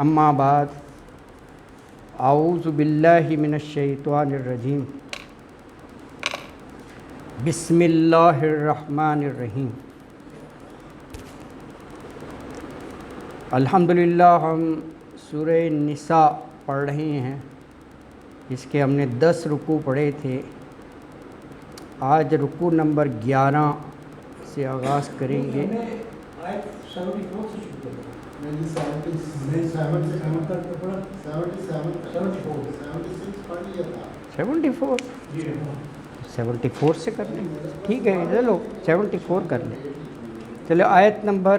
اما بعد اعوذ باللہ من الشیطان الرجیم بسم اللہ الرحمن الرحیم۔ الحمدللہ ہم سورہ نساء پڑھ رہے ہیں، اس کے ہم نے 10 رکوع پڑھے تھے۔ آج رکوع نمبر 11 سے آغاز کریں گے۔ 74 سے کر لیں، ٹھیک ہے، چلو 74 کر لیں۔ چلو آیت نمبر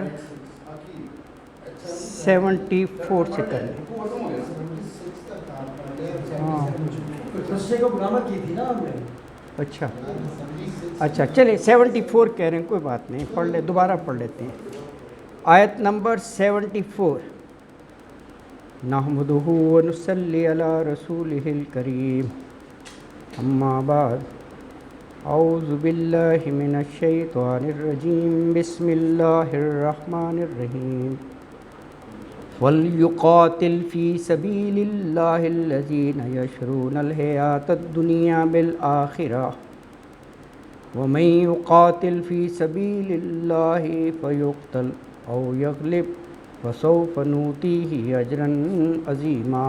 74 سے کر لیں۔ ہاں اچھا چلے 74 کہہ رہے ہیں، کوئی بات نہیں، پڑھ لیں، دوبارہ پڑھ لیتے ہیں۔ آیت نمبر 74۔ نحمدہ ونصلی علی رسولہ الکریم، اما بعد اعوذ باللہ من الشیطان الرجیم، بسم اللہ الرحمن الرحیم۔ وَلْيُقَاتِلْ فِي سَبِيلِ اللَّهِ الَّذِينَ يَشْرُونَ الْحَيَاةَ الدُّنْيَا بِالْآخِرَةِ وَمَنْ يُقَاتِلْ فِي سَبِيلِ اللَّهِ فَيُقْتَلْ أَوْ يَغْلِبْ فَسَوْفَ نُؤْتِيهِ أَجْرًا عَظِيمًا۔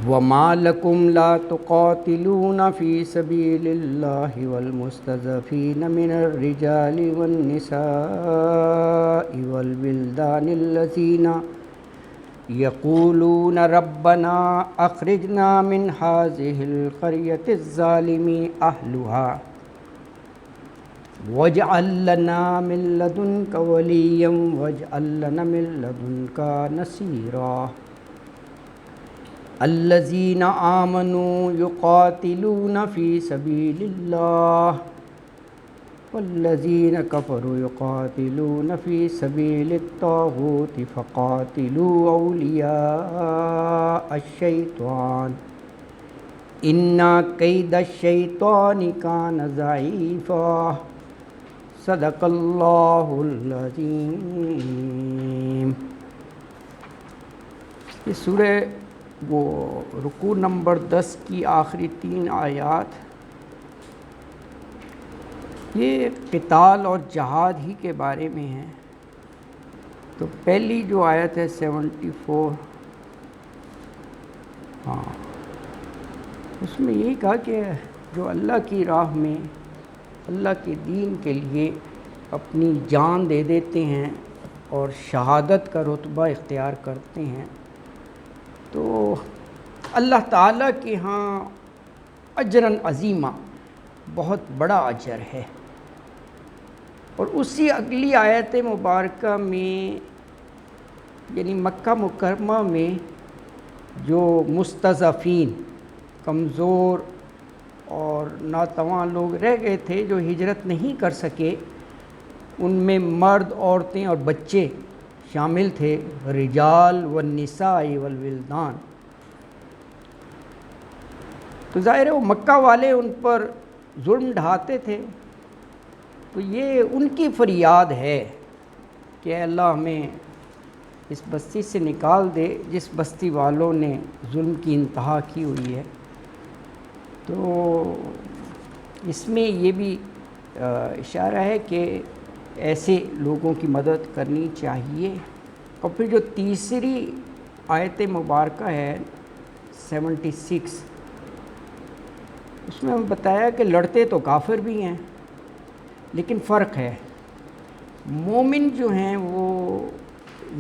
وَمَا لَكُمْ لَا تُقَاتِلُونَ فِي سَبِيلِ اللَّهِ وَالْمُسْتَضْعَفِينَ مِنَ الرِّجَالِ وَالنِّسَاءِ وَالْوِلْدَانِ الَّذِينَ يَقُولُونَ رَبَّنَا أَخْرِجْنَا مِنْ هَٰذِهِ الْقَرْيَةِ الظَّالِمِ أَهْلُهَا وَاجْعَل لَّنَا مِن لَّدُنكَ وَلِيًّا وَاجْعَل لَّنَا مِن لَّدُنكَ نَصِيرًا۔ الذین آمنوا یقاتلون فی سبیل اللہ والذین کفروا یقاتلون فی سبیل الطاغوت فقاتلوا اولیاء الشیطان ان کید الشیطان کان ضعیفا۔ صدق اللہ العظیم۔ یہ سورہ وہ رکوع نمبر 10 کی آخری 3 آیات یہ قتال اور جہاد ہی کے بارے میں ہیں۔ تو پہلی جو آیت ہے 74، ہاں اس میں یہی کہا کہ جو اللہ کی راہ میں اللہ کے دین کے لیے اپنی جان دے دیتے ہیں اور شہادت کا رتبہ اختیار کرتے ہیں تو اللہ تعالیٰ کے ہاں اجراً عظیمہ، بہت بڑا اجر ہے۔ اور اسی اگلی آیت مبارکہ میں یعنی مکہ مکرمہ میں جو مستضعفین، کمزور اور ناتواں لوگ رہ گئے تھے جو ہجرت نہیں کر سکے، ان میں مرد، عورتیں اور بچے شامل تھے، رجال والنساء والولدان۔ تو ظاہر ہے وہ مکہ والے ان پر ظلم ڈھاتے تھے، تو یہ ان کی فریاد ہے کہ اے اللہ ہمیں اس بستی سے نکال دے جس بستی والوں نے ظلم کی انتہا کی ہوئی ہے۔ تو اس میں یہ بھی اشارہ ہے کہ ایسے لوگوں کی مدد کرنی چاہیے۔ اور پھر جو تیسری آیت مبارکہ ہے 76، اس میں ہم بتایا کہ لڑتے تو کافر بھی ہیں، لیکن فرق ہے، مومن جو ہیں وہ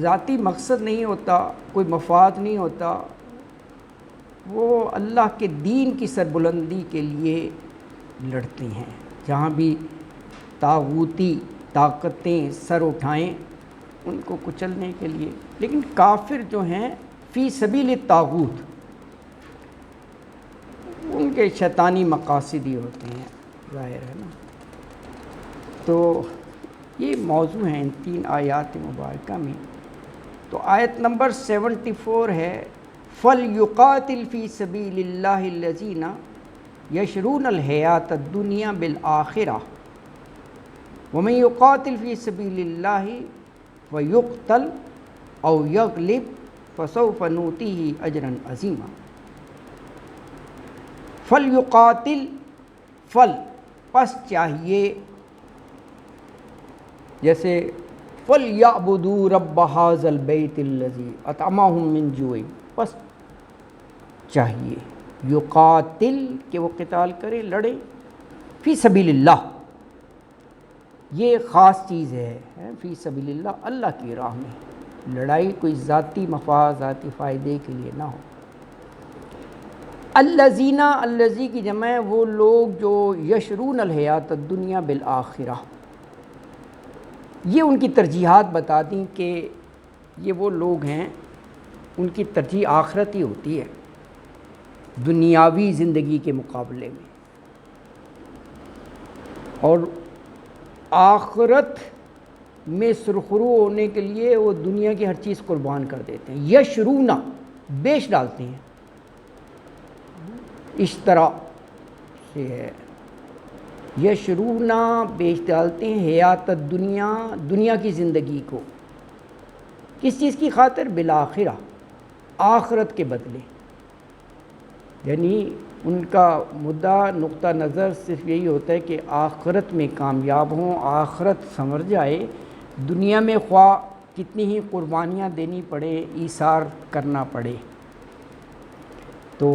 ذاتی مقصد نہیں ہوتا، کوئی مفاد نہیں ہوتا، وہ اللہ کے دین کی سربلندی کے لیے لڑتے ہیں، جہاں بھی طاغوتی طاقتیں سر اٹھائیں ان کو کچلنے کے لیے۔ لیکن کافر جو ہیں فی سبیل الطاغوت، ان کے شیطانی مقاصد ہی ہوتے ہیں، ظاہر ہے نا۔ تو یہ موضوع ہیں ان 3 آیات مبارکہ میں۔ تو آیت نمبر 74 ہے فَلْيُقَاتِلْ فِي سَبِيلِ اللَّهِ الَّذِينَ يَشْرُونَ الْحَيَاةَ الدُّنْيَا بِالْآخِرَةِ وَمَنْ يُقَاتِلْ فِي سَبِيلِ اللَّهِ وَيُقْتَلْ او یغلب فسوف نؤتیہ اجرا عظیما۔ فلیقاتل، فل پس چاہیے، جیسے فلیعبدوا رب ھذا البیت الذی اطعمہم من جوع، پس چاہیے یقاتل کہ وہ قتال کرے، لڑے، فی سبیل اللہ، یہ خاص چیز ہے فی سبیل اللہ، اللہ کی راہ میں لڑائی کوئی ذاتی مفاد، ذاتی فائدے کے لیے نہ ہو۔ الذین، الذی کی جمع ہے وہ لوگ جو یشرون الحیات الدنیا بالآخرہ، یہ ان کی ترجیحات بتا دیں کہ یہ وہ لوگ ہیں ان کی ترجیح آخرت ہی ہوتی ہے دنیاوی زندگی کے مقابلے میں، اور آخرت میں سرخرو ہونے کے لیے وہ دنیا کی ہر چیز قربان کر دیتے ہیں۔ یشرونا، بیچ ڈالتے ہیں، اشترا سے ہے، یشرونا بیچ ڈالتے ہیں، حیات الدنیا، دنیا کی زندگی کو، کس چیز کی خاطر؟ بالآخرہ، آخرت کے بدلے، یعنی ان کا مدعا، نقطہ نظر صرف یہی ہوتا ہے کہ آخرت میں کامیاب ہوں، آخرت سنور جائے، دنیا میں خواہ کتنی ہی قربانیاں دینی پڑے، ایثار کرنا پڑے، تو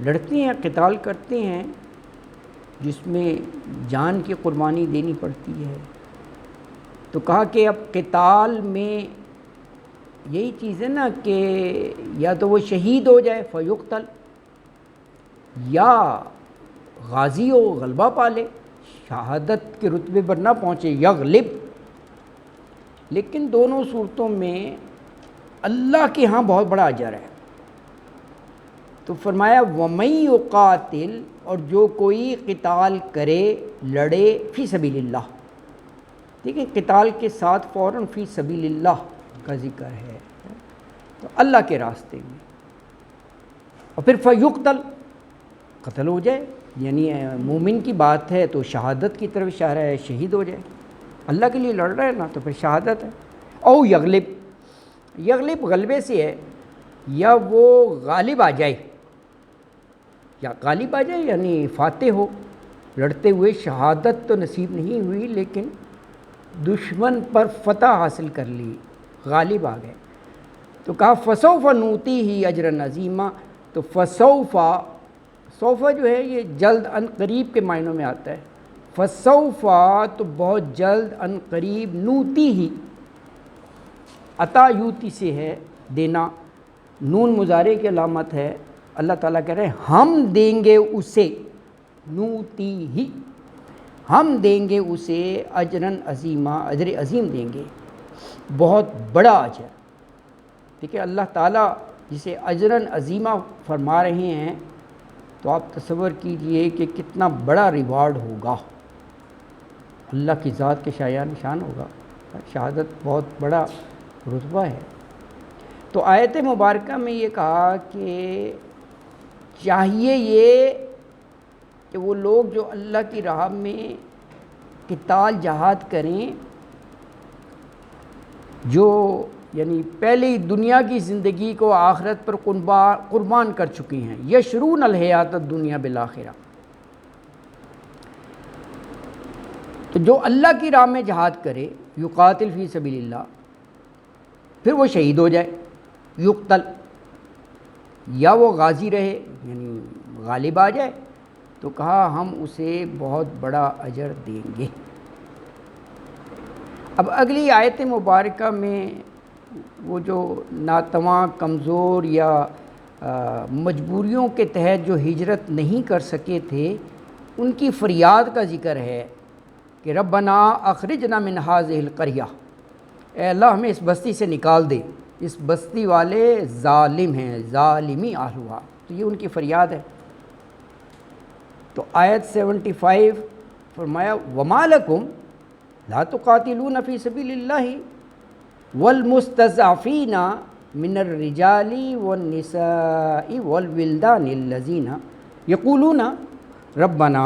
لڑتے ہیں، قتال کرتے ہیں، جس میں جان کی قربانی دینی پڑتی ہے۔ تو کہا کہ اب قتال میں یہی چیز ہے نا کہ یا تو وہ شہید ہو جائے فیقتل، یا غازی ہو، غلبہ پالے، شہادت کے رتبے پر نہ پہنچے، یغلب، لیکن دونوں صورتوں میں اللہ کے ہاں بہت بڑا اجر ہے۔ تو فرمایا وَمَن یُقاتل، اور جو کوئی قتال کرے، لڑے، فی سبیل اللہ، دیکھیں قتال کے ساتھ فوراً فی سبیل اللہ کا ذکر ہے، تو اللہ کے راستے میں، اور پھر فیقتل، قتل ہو جائے، یعنی مومن کی بات ہے تو شہادت کی طرف اشارہ ہے، شہید ہو جائے، اللہ کے لیے لڑ رہا ہے نا تو پھر شہادت ہے۔ او یغلب، یغلب غلبے سے ہے، یا وہ غالب آ جائے، یا غالب آ جائے یعنی فاتح ہو، لڑتے ہوئے شہادت تو نصیب نہیں ہوئی لیکن دشمن پر فتح حاصل کر لی، غالب آ گئے، تو کہا فسوف نؤتیہ اجرا عظیما، تو فسوف، سوف جو ہے یہ جلد ان قریب کے معنوں میں آتا ہے، فسوف تو بہت جلد، ان قریب، نوتی ہی، عطا یوتی سے ہے دینا، نون مضارع کی علامت ہے، اللہ تعالیٰ کہہ رہے ہیں ہم دیں گے اسے، نوتی ہی، ہم دیں گے اسے اجرا عظیما، اجر عظیم دیں گے، بہت بڑا اجر۔ دیکھیں اللہ تعالیٰ جسے اجرا عظیما فرما رہے ہیں تو آپ تصور کیجئے کہ کتنا بڑا ریوارڈ ہوگا، اللہ کی ذات کے شایان نشان ہوگا، شہادت بہت بڑا رتبہ ہے۔ تو آیت مبارکہ میں یہ کہا کہ چاہیے یہ کہ وہ لوگ جو اللہ کی راہ میں قتال جہاد کریں، جو یعنی پہلے دنیا کی زندگی کو آخرت پر قربان کر چکی ہیں، یشرون الحیات الدنیا بالآخرہ، تو جو اللہ کی راہ میں جہاد کرے، یقاتل فی سبیل اللہ، پھر وہ شہید ہو جائے، یقتل، یا وہ غازی رہے یعنی غالب آ جائے، تو کہا ہم اسے بہت بڑا اجر دیں گے۔ اب اگلی آیت مبارکہ میں وہ جو ناتواں، کمزور یا مجبوریوں کے تحت جو ہجرت نہیں کر سکے تھے، ان کی فریاد کا ذکر ہے کہ ربنا اخرجنا من هذه القریہ، اے اللہ ہمیں اس بستی سے نکال دے، اس بستی والے ظالم ہیں، ظالمی اہلھا، تو یہ ان کی فریاد ہے۔ تو آیت 75 فرمایا وما لکم لا تقاتلون فی سبیل اللہ والمستضعفین من الرجال والنساء والولدان الذین یقولون ربنا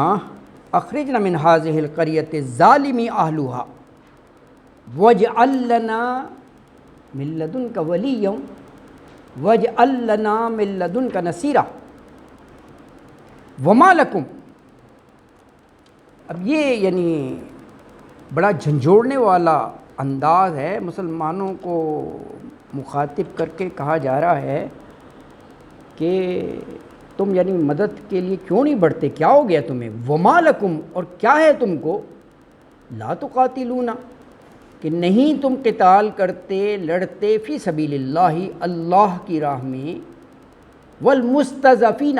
اخرجنا من هذه القریۃ الظالم اہلھا واجعل لنا من لدنک ولیا واجعل لنا من لدنک نصیرا وما لکم. اب یہ یعنی بڑا جھنجھوڑنے والا انداز ہے، مسلمانوں کو مخاطب کر کے کہا جا رہا ہے کہ تم یعنی مدد کے لیے کیوں نہیں بڑھتے، کیا ہو گیا تمہیں؟ وما لکم، اور کیا ہے تم کو؟ لا تقاتلون، کہ نہیں تم قتال کرتے، لڑتے، فی سبیل اللہ، اللہ کی راہ میں، والمستضعفین،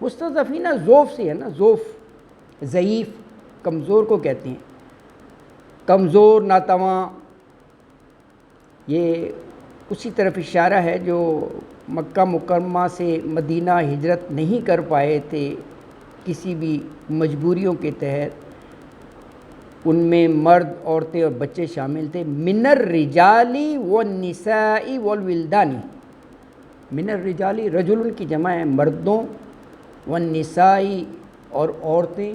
مستضعفین ضعف سے ہے نا، ضعف، ضعیف، کمزور کو کہتے ہیں، کمزور، ناتواں. یہ اسی طرف اشارہ ہے جو مکہ مکرمہ سے مدینہ ہجرت نہیں کر پائے تھے کسی بھی مجبوریوں کے تحت، ان میں مرد، عورتیں اور بچے شامل تھے. من الرجال والنساء والولدان، من الرجال رجل کی جمع ہے مردوں، والنساء اور عورتیں،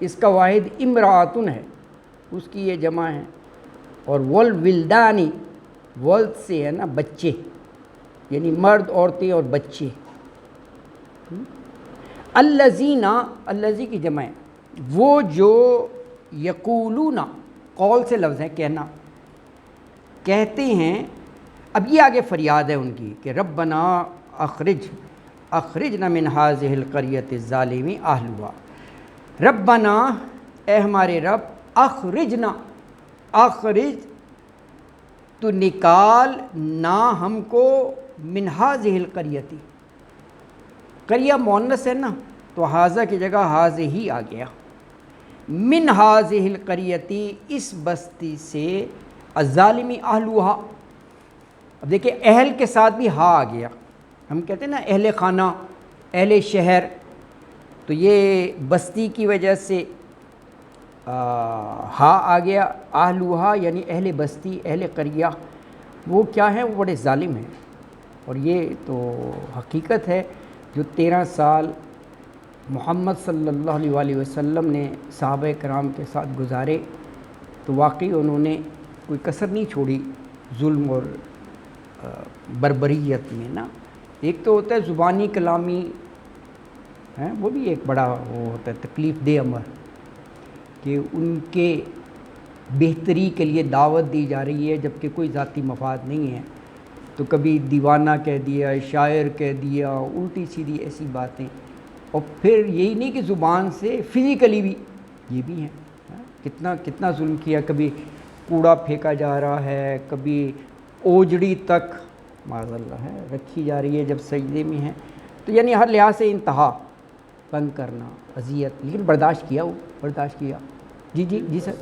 اس کا واحد امراتن ہے، اس کی یہ جمع ہے، اور والولدانی، ولد سے ہے نا بچے، یعنی مرد، عورتیں اور بچے. الذین، الذی کی جمع ہے وہ جو، یقولون، قول سے لفظ ہے کہنا، کہتے ہیں. اب یہ آگے فریاد ہے ان کی کہ ربنا اخرجنا من هذه القریۃ الظالم اہلها، ربنا، اے ہمارے رب، اخرجنا، اخرج، تو نکال، نہ ہم کو، من هذه القریۃ، قریہ مؤنث ہے نا تو حاضہ کی جگہ حاضہ ہی آ گیا، من هذه القریۃ، اس بستی سے، الظالم اہلها، اب دیکھیں اہل کے ساتھ بھی ہا آ گیا. ہم کہتے ہیں نا اہل خانہ، اہل شہر، تو یہ بستی کی وجہ سے ہا آ گیا. اہلوہا یعنی اہل بستی، اہل قریہ، وہ کیا ہیں؟ وہ بڑے ظالم ہیں. اور یہ تو حقیقت ہے، جو 13 سال محمد صلی اللہ علیہ وآلہ وسلم نے صحابہ کرام کے ساتھ گزارے، تو واقعی انہوں نے کوئی کسر نہیں چھوڑی ظلم اور بربریت میں نا. ایک تو ہوتا ہے زبانی کلامی، وہ بھی ایک بڑا وہ ہوتا ہے تکلیف دہ امر، کہ ان کے بہتری کے لیے دعوت دی جا رہی ہے جبکہ کوئی ذاتی مفاد نہیں ہے. تو کبھی دیوانہ کہہ دیا، شاعر کہہ دیا، الٹی سیدھی ایسی باتیں. اور پھر یہی نہیں کہ زبان سے، فزیکلی بھی یہ بھی ہیں. کتنا ظلم کیا، کبھی کوڑا پھینکا جا رہا ہے، کبھی اوجڑی تک معاذ اللہ ہے رکھی جا رہی ہے جب سجدے میں ہیں. تو یعنی ہر لحاظ سے انتہا، تنگ کرنا، اذیت، لیکن برداشت کیا، وہ برداشت کیا. جی سر،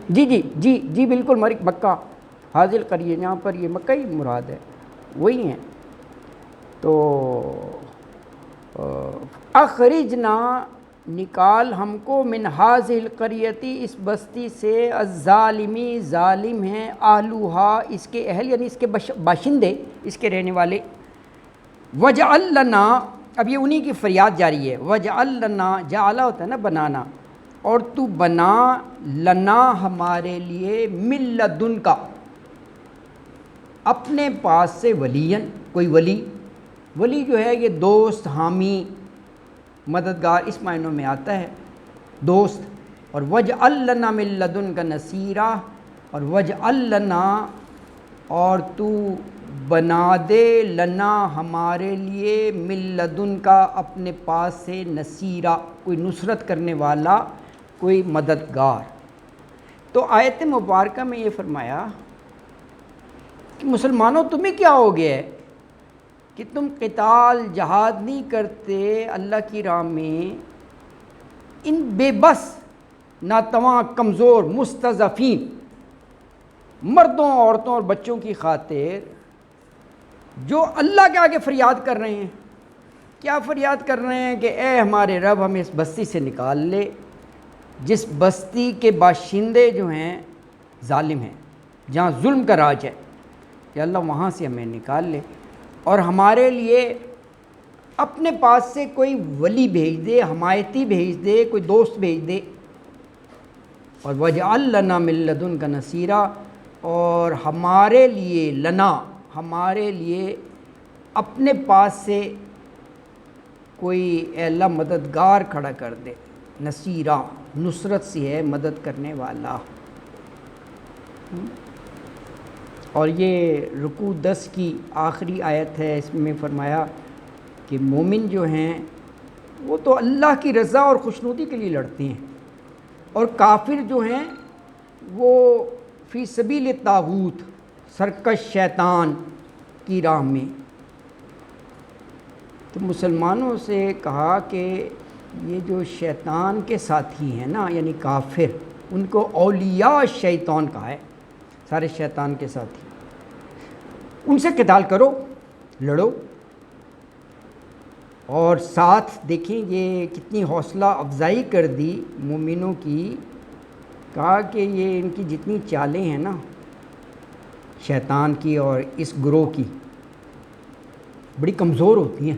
جی بالکل، مکہ حاضر قریہ، یہاں پر یہ مکہ ہی مراد ہے، وہی ہیں. تو اخرجنا، نکال ہم کو، من هذه القریۃ، اس بستی سے، الظالمی، ظالم ہیں، اہلوہا، اس کے اہل یعنی اس کے باشندے، اس کے رہنے والے. وجعل لنا، اب یہ انہی کی فریاد جاری ہے. وجعل لنا، جعلہ ہوتا ہے نا بنانا، اور تو بنا، لنا ہمارے لیے، من لدنک، اپنے پاس سے، ولین، کوئی ولی جو ہے یہ دوست، حامی، مددگار، اس معنوں میں آتا ہے دوست. اور وجعل لنا من لدنک نصیرا، اور وجعل لنا، اور تو بنا دے، لنا ہمارے لیے، من لدنک، اپنے پاس سے، نصیرا، کوئی نصرت کرنے والا، کوئی مددگار. تو آیت مبارکہ میں یہ فرمایا کہ مسلمانوں تمہیں کیا ہو گیا ہے کہ تم قتال، جہاد نہیں کرتے اللہ کی راہ میں، ان بے بس، ناتواں، کمزور، مستضعفین، مردوں، عورتوں اور بچوں کی خاطر، جو اللہ کے آگے فریاد کر رہے ہیں. کیا فریاد کر رہے ہیں؟ کہ اے ہمارے رب، ہمیں اس بستی سے نکال لے، جس بستی کے باشندے جو ہیں ظالم ہیں، جہاں ظلم کا راج ہے، کہ اللہ وہاں سے ہمیں نکال لے، اور ہمارے لیے اپنے پاس سے کوئی ولی بھیج دے، حمایتی بھیج دے، کوئی دوست بھیج دے. اور وجعل لنا من لدنک نصیرا، اور ہمارے لیے لنا، ہمارے لیے اپنے پاس سے کوئی اے اللہ مددگار کھڑا کر دے، نصیرہ، نصرت سے ہے مدد کرنے والا۔ اور یہ رکوع 10 کی آخری آیت ہے، اس میں فرمایا کہ مومن جو ہیں وہ تو اللہ کی رضا اور خوشنودی کے لیے لڑتے ہیں، اور کافر جو ہیں وہ فی سبیل الطاغوت، سرکش شیطان کی راہ میں۔ تو مسلمانوں سے کہا کہ یہ جو شیطان کے ساتھی ہیں نا، یعنی کافر، ان کو اولیاء شیطان کہا ہے، سارے شیطان کے ساتھی، ان سے قتال کرو، لڑو۔ اور ساتھ دیکھیں یہ کتنی حوصلہ افزائی کر دی مومنوں کی، کہا کہ یہ ان کی جتنی چالیں ہیں نا شیطان کی اور اس گروہ کی، بڑی کمزور ہوتی ہیں،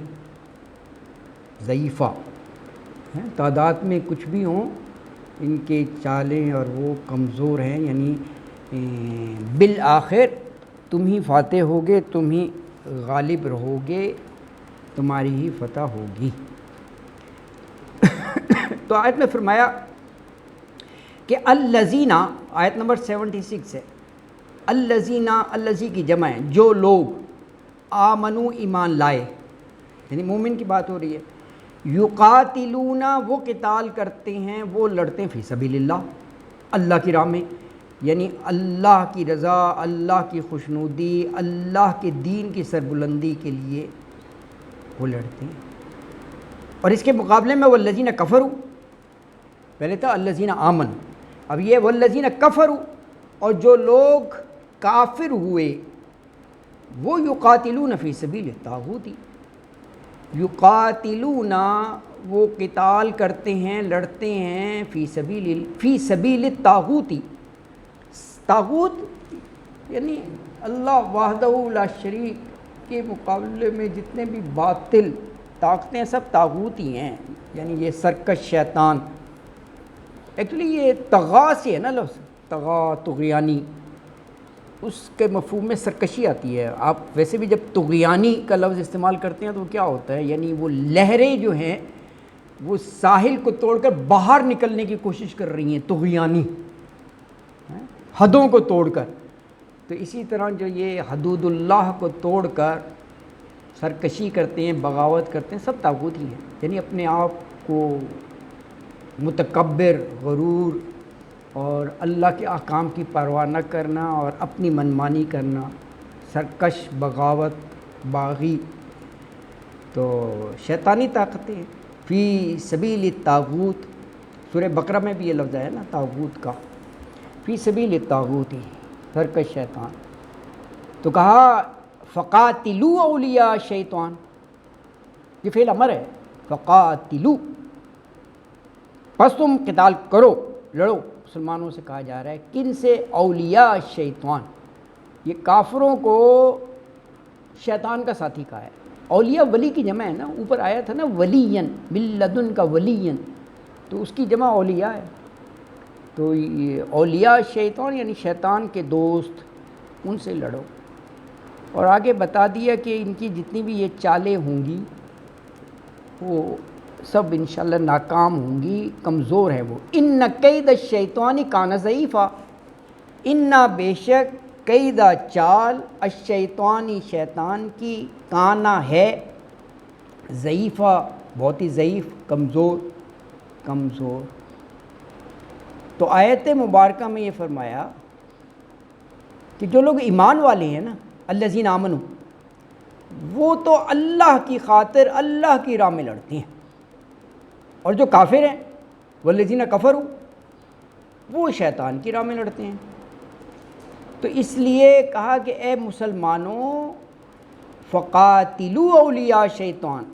ضعیفہ ہیں، تعداد میں کچھ بھی ہوں ان کے چالیں اور وہ کمزور ہیں، یعنی بالآخر تم ہی فاتح ہوگے، تم ہی غالب رہو گے، تمہاری ہی فتح ہوگی۔ تو آیت میں فرمایا کہ الذین، آیت نمبر 76 ہے، الذین، الذی کی جمع ہے جو لوگ، آمنو ایمان لائے، یعنی مومن کی بات ہو رہی ہے، یقاتلون وہ قتال کرتے ہیں، وہ لڑتے ہیں فی سبیل اللہ، اللہ کی راہ میں، یعنی اللہ کی رضا، اللہ کی خوشنودی، اللہ کے دین کی سربلندی کے لیے وہ لڑتے ہیں۔ اور اس کے مقابلے میں والذین کفروا، پہلے تھا الذین آمنوا، اب یہ والذین کفروا، اور جو لوگ کافر ہوئے وہ یقاتلون فی سبیل الطاغوت، یقاتلون وہ قتال کرتے ہیں، لڑتے ہیں فی سبیل الطاغوت، طاغوت یعنی اللہ وحدہ لا شریک کے مقابلے میں جتنے بھی باطل طاقتیں سب طاغوت ہی ہیں، یعنی یہ سرکش شیطان، ایکچولی یہ طغا سے ہے نا لفظ، طغا، طغیانی، اس کے مفہوم میں سرکشی آتی ہے۔ آپ ویسے بھی جب طغیانی کا لفظ استعمال کرتے ہیں تو کیا ہوتا ہے، یعنی وہ لہریں جو ہیں وہ ساحل کو توڑ کر باہر نکلنے کی کوشش کر رہی ہیں، طغیانی، حدوں کو توڑ کر۔ تو اسی طرح جو یہ حدود اللہ کو توڑ کر سرکشی کرتے ہیں، بغاوت کرتے ہیں، سب طاغوت ہی ہیں، یعنی اپنے آپ کو متکبر، غرور اور اللہ کے احکام کی پرواہ نہ کرنا اور اپنی منمانی کرنا، سرکش، بغاوت، باغی، تو شیطانی طاقتیں ہیں۔ فی سبیل الطاغوت، سورہ بقرہ میں بھی یہ لفظ ہے نا طاغوت کا، فی سبیل الطاغوت، سرکش شیطان۔ تو کہا فقاتلوا اولیاء شیطان، یہ فعل امر ہے، فقاتلوا، پس تم قتال کرو، لڑو۔ مسلمانوں سے کہا جا رہا ہے، کن سے؟ اولیاء شیطان، یہ کافروں کو شیطان کا ساتھی کہا ہے۔ اولیاء ولی کی جمع ہے نا، اوپر آیا تھا نا ولین، من لدن کا ولین، تو اس کی جمع اولیاء ہے۔ تو یہ اولیاء شیطان یعنی شیطان کے دوست، ان سے لڑو۔ اور آگے بتا دیا کہ ان کی جتنی بھی یہ چالیں ہوں گی وہ سب انشاءاللہ ناکام ہوں گی، کمزور ہے وہ۔ ان کید الشیطان کان ضعیفا، ان بے شک قید چال الشیطانی شیطان کی، کانا ہے، ضعیفہ بہت ہی ضعیف، کمزور۔ تو آیت مبارکہ میں یہ فرمایا کہ جو لوگ ایمان والے ہیں نا، الذین آمنوا، وہ تو اللہ کی خاطر اللہ کی راہ میں لڑتے ہیں، اور جو کافر ہیں والذین کفروا، وہ شیطان کی راہ میں لڑتے ہیں۔ تو اس لیے کہا کہ اے مسلمانوں، فقاتلوا اولیاء شیطان،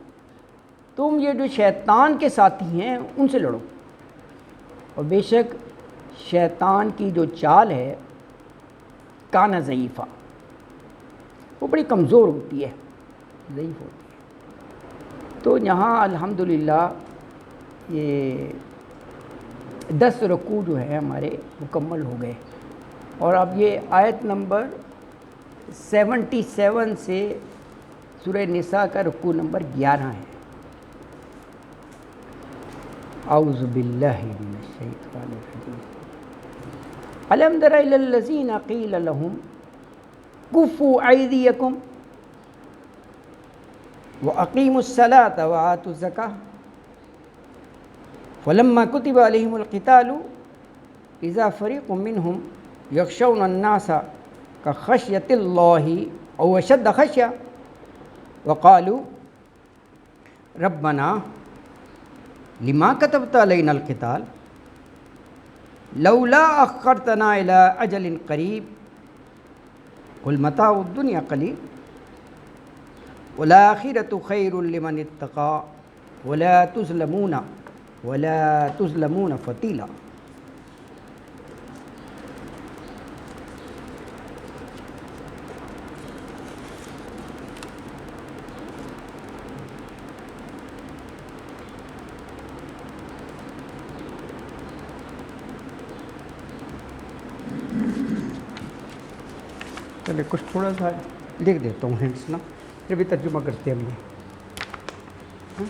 تم یہ جو شیطان کے ساتھی ہیں ان سے لڑو، اور بے شک شیطان کی جو چال ہے کانا ضعیفہ، وہ بڑی کمزور ہوتی ہے، ضعیف ہوتی ہے۔ تو یہاں الحمدللہ یہ 10 رکوع جو ہے ہمارے مکمل ہو گئے۔ اور اب یہ آیت نمبر 77 سے سورہ نساء کا رکوع نمبر 11 ہے۔ اعوذ باللہ من الشیطان الرجیم۔ الم تر الی الذین قیل لهم کفوا ایدیکم واقیموا الصلاة وآتوا الزکاة فلما کتب علیہم القتال اذا فریق منہم یخشون الناس کخشیۃ اللہ او اشد خشیہ وقالوا ربنا لما كتبت علينا القتال لولا أخرتنا إلى أجل قريب قل متاع الدنيا قليل والآخرة خير لمن اتقى ولا تظلمون فتيلا۔ چلے کچھ تھوڑا سا لکھ دیتا ہوں ہنٹس نا، پھر بھی ترجمہ کرتے ہیں ہم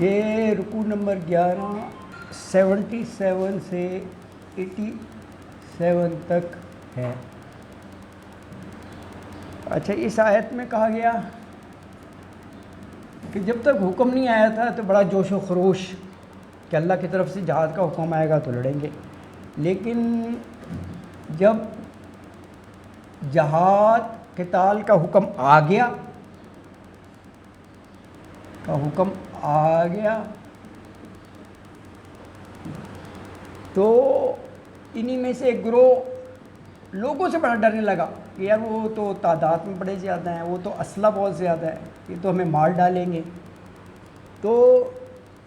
یہ رکوع نمبر 11 77 سے 87 تک ہے۔ اچھا، اس آیت میں کہا گیا کہ جب تک حکم نہیں آیا تھا تو بڑا جوش و خروش کہ اللہ کی طرف سے جہاد کا حکم آئے گا تو لڑیں گے، لیکن جب جہاد قتال کا حکم آ گیا تو انہی میں سے ایک گروہ لوگوں سے بڑا ڈرنے لگا کہ یار وہ تو تعداد میں بڑے زیادہ ہیں، وہ تو اسلحہ بہت زیادہ ہے، یہ تو ہمیں مار ڈالیں گے۔ تو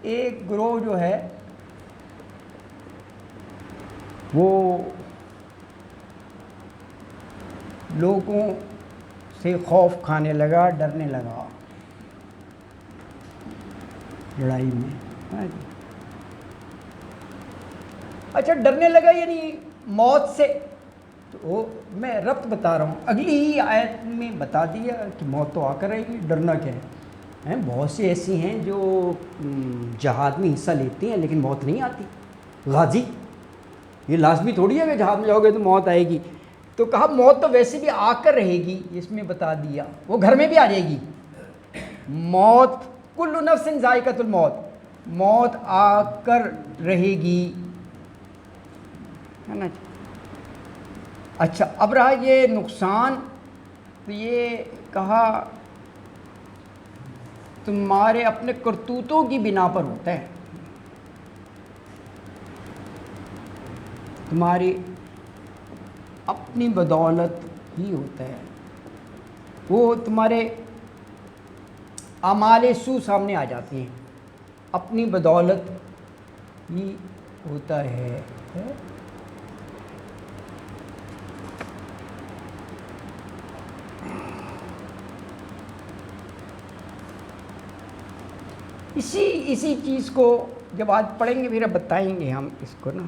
ایک گروہ جو ہے وہ لوگوں سے خوف کھانے لگا، ڈرنے لگا لڑائی میں۔ اچھا، ڈرنے لگا یعنی موت سے، تو میں ربط بتا رہا ہوں، اگلی ہی آیت میں بتا دیا کہ موت تو آ کر رہے گی، ڈرنا کیا ہے۔ بہت سی ایسی ہیں جو جہاد میں حصہ لیتی ہیں لیکن موت نہیں آتی۔ غازی یہ لازمی تھوڑی ہے کہ جہاد میں جاؤ گے تو موت آئے گی، تو کہا موت تو ویسے بھی آ کر رہے گی، اس میں بتا دیا وہ گھر میں بھی آ جائے گی موت۔ کل نفس ذائقۃ الموت، موت آ کر رہے گی، ہے نا۔ اچھا، اب رہا یہ نقصان، تو یہ کہا تمہارے اپنے کرتوتوں کی بنا پر ہوتا ہے، تمہاری اپنی بدولت ہی ہوتا ہے، وہ تمہارے اعمال سو سامنے آ جاتی ہیں، اپنی بدولت ہی ہوتا ہے۔ اسی چیز کو جب آج پڑھیں گے پھر اب بتائیں گے ہم اس کو نا۔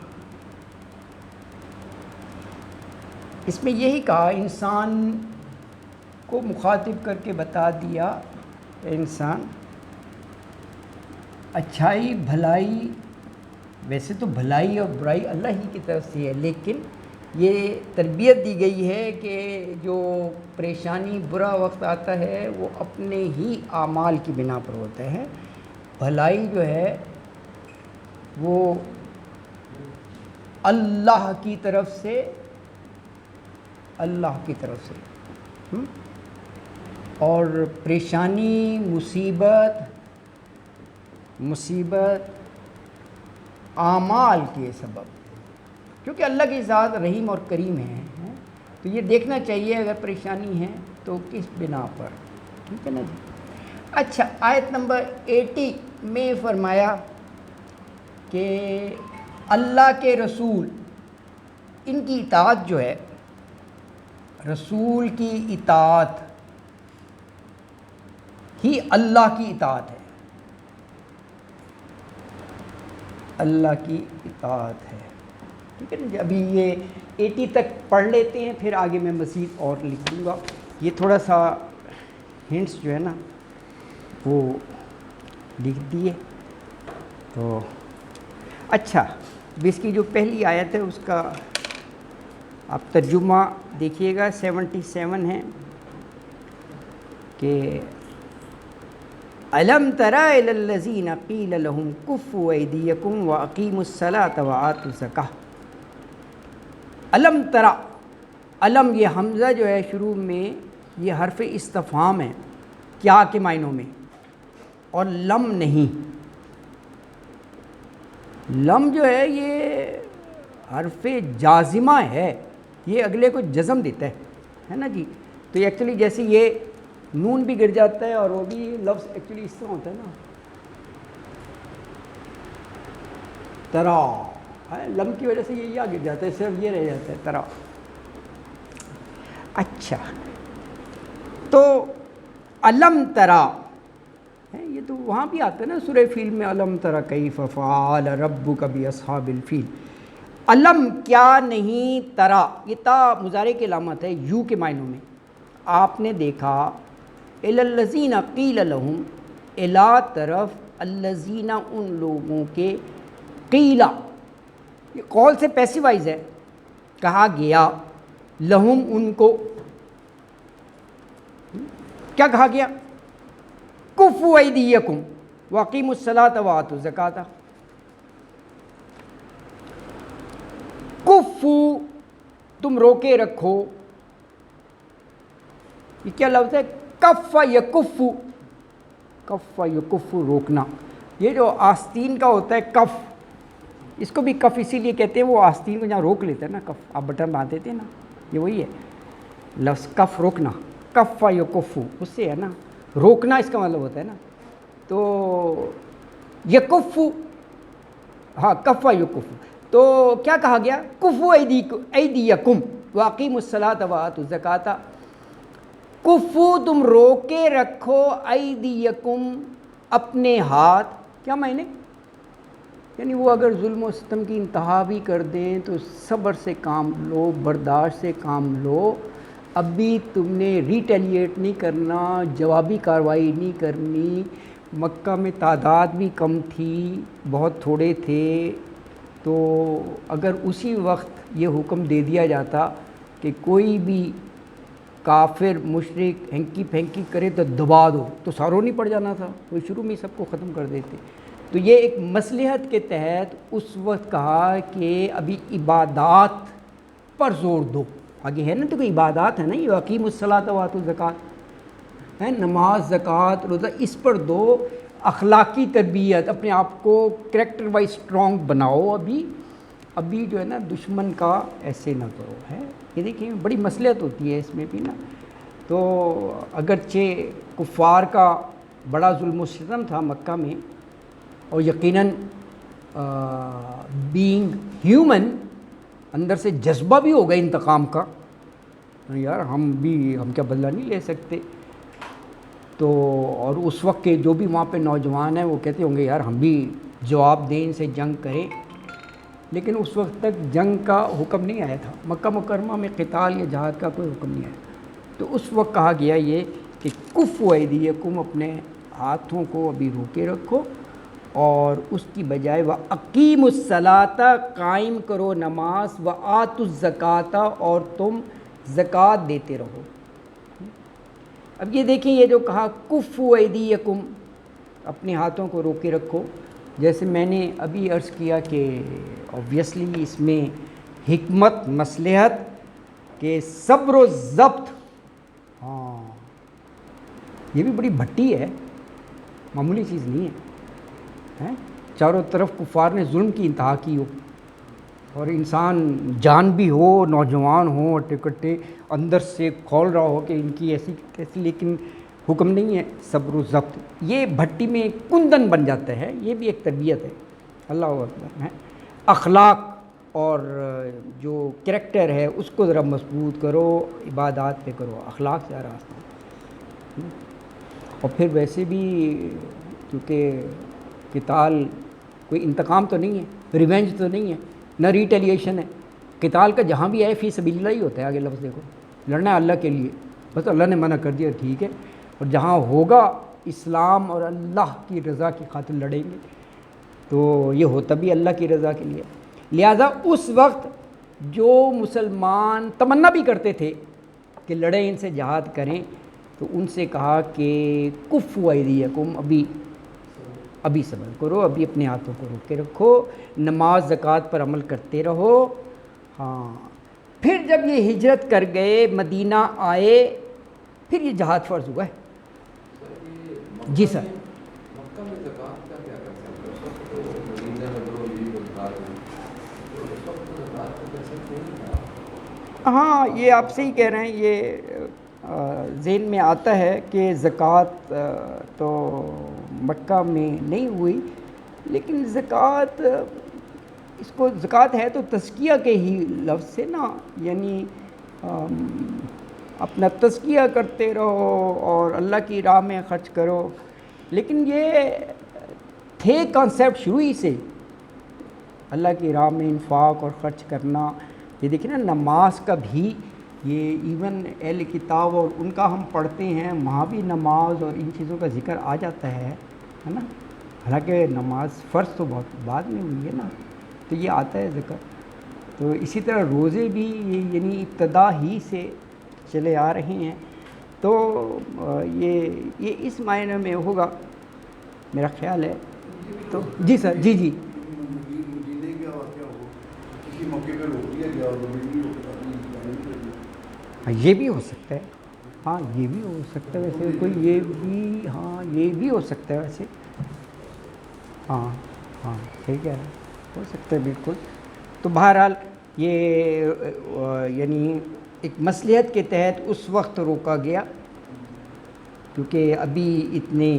اس میں یہی کہا، انسان کو مخاطب کر کے بتا دیا، انسان اچھائی بھلائی، ویسے تو بھلائی اور برائی اللہ ہی کی طرف سے ہے، لیکن یہ تربیت دی گئی ہے کہ جو پریشانی برا وقت آتا ہے وہ اپنے ہی اعمال کی بنا پر ہوتا ہے، بھلائی جو ہے وہ اللہ کی طرف سے، اللہ کی طرف سے، اور پریشانی مصیبت اعمال کے سبب، کیونکہ اللہ کی ذات رحیم اور کریم ہے، تو یہ دیکھنا چاہیے اگر پریشانی ہے تو کس بنا پر، ٹھیک ہے نا جی۔ اچھا، آیت نمبر 80 میں فرمایا کہ اللہ کے رسول، ان کی اطاعت جو ہے، رسول کی اطاعت ہی اللہ کی اطاعت ہے۔ اللہ کی اطاعت ہے. ٹھیک ہے نا جی. ابھی یہ 80 تک پڑھ لیتے ہیں، پھر آگے میں مزید اور لکھ دوں گا. یہ تھوڑا سا ہنٹس جو ہے نا وہ لکھ دیے. تو اچھا، اس کی جو پہلی آیت ہے اس کا آپ ترجمہ دیکھیے گا. 77 ہے کہ الم تر الی الذین قیل لهم کفوا ایدیکم واقیموا الصلاۃ وآتوا الزکاۃ. الم تر، الم یہ حمزہ جو ہے شروع میں یہ حرف استفہام ہے کیا کے معنوں میں، اور لم نہیں. لم جو ہے یہ حرف جازمہ ہے، یہ اگلے کو جزم دیتا ہے نا جی. تو یہ ایکچولی جیسے یہ نون بھی گر جاتا ہے اور وہ بھی لفظ ایکچولی اس طرح ہوتا ہے نا ترا، لم کی وجہ سے یہ گر جاتا ہے، صرف یہ رہ جاتا ہے ترا. اچھا، تو الم ترا یہ تو وہاں بھی آتا ہے نا سورہ فیل میں، الم ترا کیف فعل ربک باصحاب الفیل. الم کیا نہیں، ترا یہ تا مضارع کی علامت ہے یو کے معنوں میں. آپ نے دیکھا، الی الذین قیل لہم، الی طرف، الذین ان لوگوں کے، قیلا یہ قول سے پیسیوائز ہے، کہا گیا، لہم ان کو، کیا کہا گیا؟ کفوا ایدیکم واقیموا الصلاۃ وآتوا الزکاۃ. کفو تم روکے رکھو، یہ کیا لفظ ہے؟ کف یکفو، کف یکفو روکنا. یہ جو آستین کا ہوتا ہے کف، اس کو بھی کف اسی لیے کہتے ہیں، وہ آستین کو جہاں روک لیتے ہیں نا کف، آپ بٹن باندھ دیتے ہیں نا، یہ وہی ہے لفظ کف، روکنا. کف یکفو اس سے ہے نا، روکنا اس کا مطلب ہوتا ہے نا. تو یکفو، ہاں کف یکفو. تو کیا کہا گیا؟ کفو ایدیکم واقیموا الصلاۃ وآتوا الزکاۃ. کفو تم روکے رکھو، ایدیکم اپنے ہاتھ. کیا معنی؟ یعنی وہ اگر ظلم و ستم کی انتہا بھی کر دیں تو صبر سے کام لو، برداشت سے کام لو. ابھی تم نے ریٹیلیٹ نہیں کرنا، جوابی کارروائی نہیں کرنی. مکہ میں تعداد بھی کم تھی، بہت تھوڑے تھے، تو اگر اسی وقت یہ حکم دے دیا جاتا کہ کوئی بھی کافر مشرک ہینکی پھینکی کرے تو دبا دو، تو ساروں نہیں پڑ جانا تھا، وہ شروع میں سب کو ختم کر دیتے. تو یہ ایک مصلحت کے تحت اس وقت کہا کہ ابھی عبادات پر زور دو. آگے ہے نا تو کوئی عبادات ہے نا، یہ واقیموا الصلاۃ وآتوا الزکاۃ ہے، نماز، زکوٰۃ، روزہ، اس پر دو. اخلاقی تربیت، اپنے آپ کو کریکٹر وائز اسٹرانگ بناؤ. ابھی جو ہے نا دشمن کا ایسے نہ کرو ہے. یہ دیکھیں بڑی مصلحت ہوتی ہے اس میں بھی نا. تو اگرچہ کفار کا بڑا ظلم و ستم تھا مکہ میں، اور یقیناً بینگ ہیومن اندر سے جذبہ بھی ہوگا انتقام کا، یار ہم کیا بدلہ نہیں لے سکتے. تو اور اس وقت کے جو بھی وہاں پہ نوجوان ہیں وہ کہتے ہوں گے یار ہم بھی جواب دیں، ان سے جنگ کریں. لیکن اس وقت تک جنگ کا حکم نہیں آیا تھا، مکہ مکرمہ میں قتال یا جہاد کا کوئی حکم نہیں آیا. تو اس وقت کہا گیا یہ کہ کفوا ایدیکم، اپنے ہاتھوں کو ابھی روکے رکھو، اور اس کی بجائے واقیموا الصلاۃ، قائم کرو نماز، وآتوا الزکاۃ، اور تم زکوٰۃ دیتے رہو. اب یہ دیکھیں یہ جو کہا کفوا ایدیکم، اپنے ہاتھوں کو روکے رکھو، جیسے میں نے ابھی عرض کیا کہ اوبویسلی اس میں حکمت، مصلحت کہ صبر و ضبط. ہاں یہ بھی بڑی بھٹی ہے، معمولی چیز نہیں ہے. چاروں طرف کفار نے ظلم کی انتہا کی ہو، اور انسان جان بھی ہو، نوجوان ہو، اٹے کٹے اندر سے کھول رہا ہو کہ ان کی ایسی کیسی، لیکن حکم نہیں ہے صبر و ضبط. یہ بھٹی میں کندن بن جاتا ہے، یہ بھی ایک تربیت ہے. اللہ اکبر ہے. اخلاق اور جو کریکٹر ہے اس کو ذرا مضبوط کرو، عبادات پہ کرو، اخلاق سے راستہ. اور پھر ویسے بھی کیونکہ قتال کوئی انتقام تو نہیں ہے، ریونج تو نہیں ہے، نہ ریٹیلیشن ہے. قتال کا جہاں بھی ہے فی سبیل اللہ ہی ہوتا ہے. آگے لفظ دیکھو، لڑنا ہے اللہ کے لیے، بس اللہ نے منع کر دیا ٹھیک ہے. اور جہاں ہوگا اسلام اور اللہ کی رضا کی خاطر لڑیں گے تو یہ ہوتا بھی اللہ کی رضا کے لیے. لہٰذا اس وقت جو مسلمان تمنا بھی کرتے تھے کہ لڑیں، ان سے جہاد کریں، تو ان سے کہا کہ کفوا ایدیکم، ابھی صبر کرو، ابھی اپنے ہاتھوں کو روک کے رکھو، نماز زکوٰۃ پر عمل کرتے رہو. ہاں پھر جب یہ ہجرت کر گئے، مدینہ آئے، پھر یہ جہاد فرض ہوا ہے. جی سر. ہاں یہ آپ صحیح کہہ رہے ہیں. یہ ذہن میں آتا ہے کہ زکوٰۃ تو مکہ میں نہیں ہوئی، لیکن زکوٰۃ، اس کو زکوٰۃ ہے تو تزکیہ کے ہی لفظ سے نا، یعنی اپنا تزکیہ کرتے رہو اور اللہ کی راہ میں خرچ کرو. لیکن یہ تھے کانسیپٹ شروع ہی سے اللہ کی راہ میں انفاق اور خرچ کرنا. یہ دیکھیں نا نماز کا بھی، یہ ایون اہل کتاب اور ان کا ہم پڑھتے ہیں، وہاں بھی نماز اور ان چیزوں کا ذکر آ جاتا ہے نا. حالانکہ نماز فرض تو بہت بعد میں ہوئی ہے نا، تو یہ آتا ہے ذکر. تو اسی طرح روزے بھی یعنی ابتدا ہی سے چلے آ رہے ہیں. تو یہ اس معنی میں ہوگا میرا خیال ہے. تو جی سر. جی یہ بھی ہو سکتا ہے. ہاں یہ بھی ہو سکتا ہے ویسے، کوئی یہ بھی، ہاں یہ بھی ہو سکتا ہے ویسے. ہاں صحیح کہہ رہے ہیں، ہو سکتا ہے بالکل. تو بہرحال یہ یعنی ایک مصلحت کے تحت اس وقت روکا گیا، کیونکہ ابھی اتنے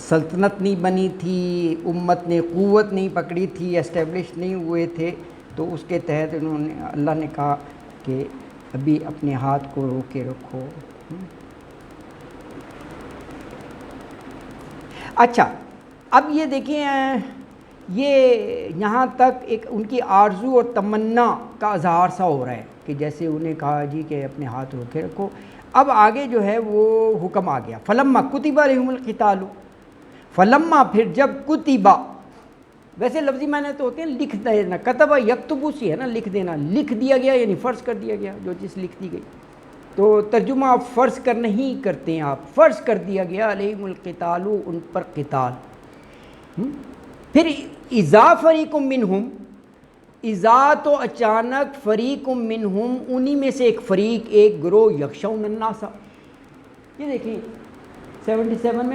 سلطنت نہیں بنی تھی، امت نے قوت نہیں پکڑی تھی، اسٹیبلش نہیں ہوئے تھے. تو اس کے تحت اللہ نے کہا کہ ابھی اپنے ہاتھ کو روک کے رکھو. اچھا اب یہ دیکھیں، یہ یہاں تک ایک ان کی آرزو اور تمنا کا اظہار سا ہو رہا ہے کہ جیسے انہیں کہا جی کہ اپنے ہاتھ روکے رکھو. اب آگے جو ہے وہ حکم آ گیا، فلما کتب علیہم القتال. فلما پھر جب کتبہ، ویسے لفظی معنی تو ہوتے ہیں لکھ دینا، کتبہ یکتبو سی ہے نا، لکھ دینا، لکھ دیا گیا یعنی فرض کر دیا گیا جو چیز لکھ دی گئی. تو ترجمہ آپ فرض کر نہیں کرتے ہیں، آپ فرض کر دیا گیا علیہم القتال، ان پر قتال. پھر اذا فریق منہم، اذا تو اچانک، فریق منہم انہی میں سے ایک فریق، ایک گروہ، یخشون الناس. یہ دیکھیں 77 میں